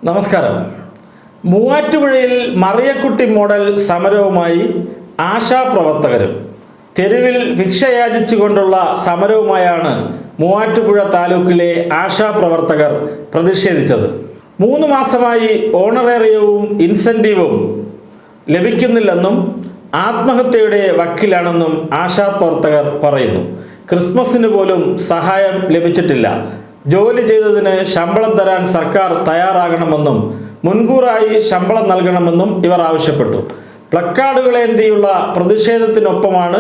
നമസ്കാരം. മൂവാറ്റുപുഴയിൽ മറിയക്കുട്ടി മോഡൽ സമരവുമായി ആശാപ്രവർത്തകരും തെരുവിൽ ഭിക്ഷയാചിച്ചുകൊണ്ടുള്ള സമരവുമായാണ് മൂവാറ്റുപുഴ താലൂക്കിലെ ആശാപ്രവർത്തകർ പ്രതിഷേധിച്ചത്. 3 മാസമായി ഓണറേറിയവും ഇൻസെൻറ്റീവും ലഭിക്കുന്നില്ലെന്നും ആത്മഹത്യയുടെ വക്കിലാണെന്നും ആശാപ്രവർത്തകർ പറയുന്നു. ക്രിസ്മസിന് പോലും സഹായം ലഭിച്ചിട്ടില്ല. ജോലി ചെയ്തതിന് ശമ്പളം തരാൻ സർക്കാർ തയ്യാറാകണമെന്നും മുൻകൂറായി ശമ്പളം നൽകണമെന്നും ഇവർ ആവശ്യപ്പെട്ടു. പ്ലക്കാർഡുകളേന്തിയുള്ള പ്രതിഷേധത്തിനൊപ്പമാണ്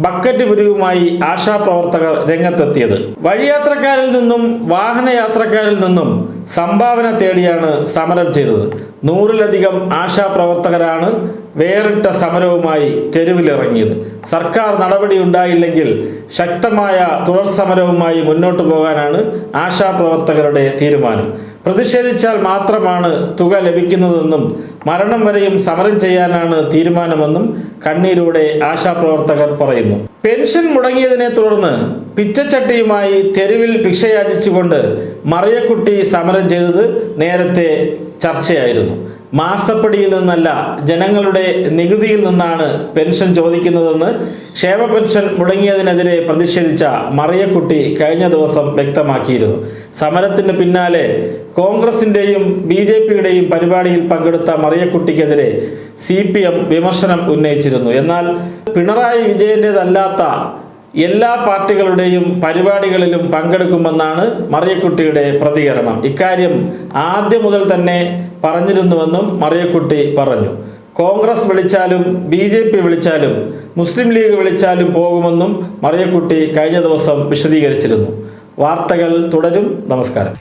ബക്കറ്റ് പിരിവുമായി ആശാപ്രവർത്തകർ രംഗത്തെത്തിയത്. വഴിയാത്രക്കാരിൽ നിന്നും വാഹനയാത്രക്കാരിൽ നിന്നും സംഭാവന തേടിയാണ് സമരം ചെയ്തത്. 100-ലധികം ആശാപ്രവർത്തകരാണ് വേറിട്ട സമരവുമായി തെരുവിലിറങ്ങിയത്. സർക്കാർ നടപടി ഉണ്ടായില്ലെങ്കിൽ ശക്തമായ തുടർ സമരവുമായി മുന്നോട്ടു പോകാനാണ് ആശാപ്രവർത്തകരുടെ തീരുമാനം. പ്രതിഷേധിച്ചാൽ മാത്രമാണ് തുക ലഭിക്കുന്നതെന്നും മരണം വരെയും സമരം ചെയ്യാനാണ് തീരുമാനമെന്നും കണ്ണീരോടെ ആശാപ്രവർത്തകർ പറയുന്നു. പെൻഷൻ മുടങ്ങിയതിനെ തുടർന്ന് പിച്ചച്ചട്ടിയുമായി തെരുവിൽ ഭിക്ഷയാചിച്ചുകൊണ്ട് മറിയക്കുട്ടി സമരം ചെയ്തത് നേരത്തെ ചർച്ചയായിരുന്നു. മാസപ്പടിയിൽ നിന്നല്ല, ജനങ്ങളുടെ നികുതിയിൽ നിന്നാണ് പെൻഷൻ ചോദിക്കുന്നതെന്ന് ക്ഷേമ പെൻഷൻ മുടങ്ങിയതിനെതിരെ പ്രതിഷേധിച്ച മറിയക്കുട്ടി കഴിഞ്ഞ ദിവസം വ്യക്തമാക്കിയിരുന്നു. സമരത്തിന് പിന്നാലെ കോൺഗ്രസിൻ്റെയും BJPയുടെയും പരിപാടിയിൽ പങ്കെടുത്ത മറിയക്കുട്ടിക്കെതിരെ CPM വിമർശനം ഉന്നയിച്ചിരുന്നു. എന്നാൽ പിണറായി വിജയൻ്റേതല്ലാത്ത എല്ലാ പാർട്ടികളുടെയും പരിപാടികളിലും പങ്കെടുക്കുമെന്നാണ് മറിയക്കുട്ടിയുടെ പ്രതികരണം. ഇക്കാര്യം ആദ്യം മുതൽ തന്നെ പറഞ്ഞിരുന്നുവെന്നും മറിയക്കുട്ടി പറഞ്ഞു. കോൺഗ്രസ് വിളിച്ചാലും BJP വിളിച്ചാലും മുസ്ലിം ലീഗ് വിളിച്ചാലും പോകുമെന്നും മറിയക്കുട്ടി കഴിഞ്ഞ ദിവസം വിശദീകരിച്ചിരുന്നു. വാർത്തകൾ തുടരും. നമസ്കാരം.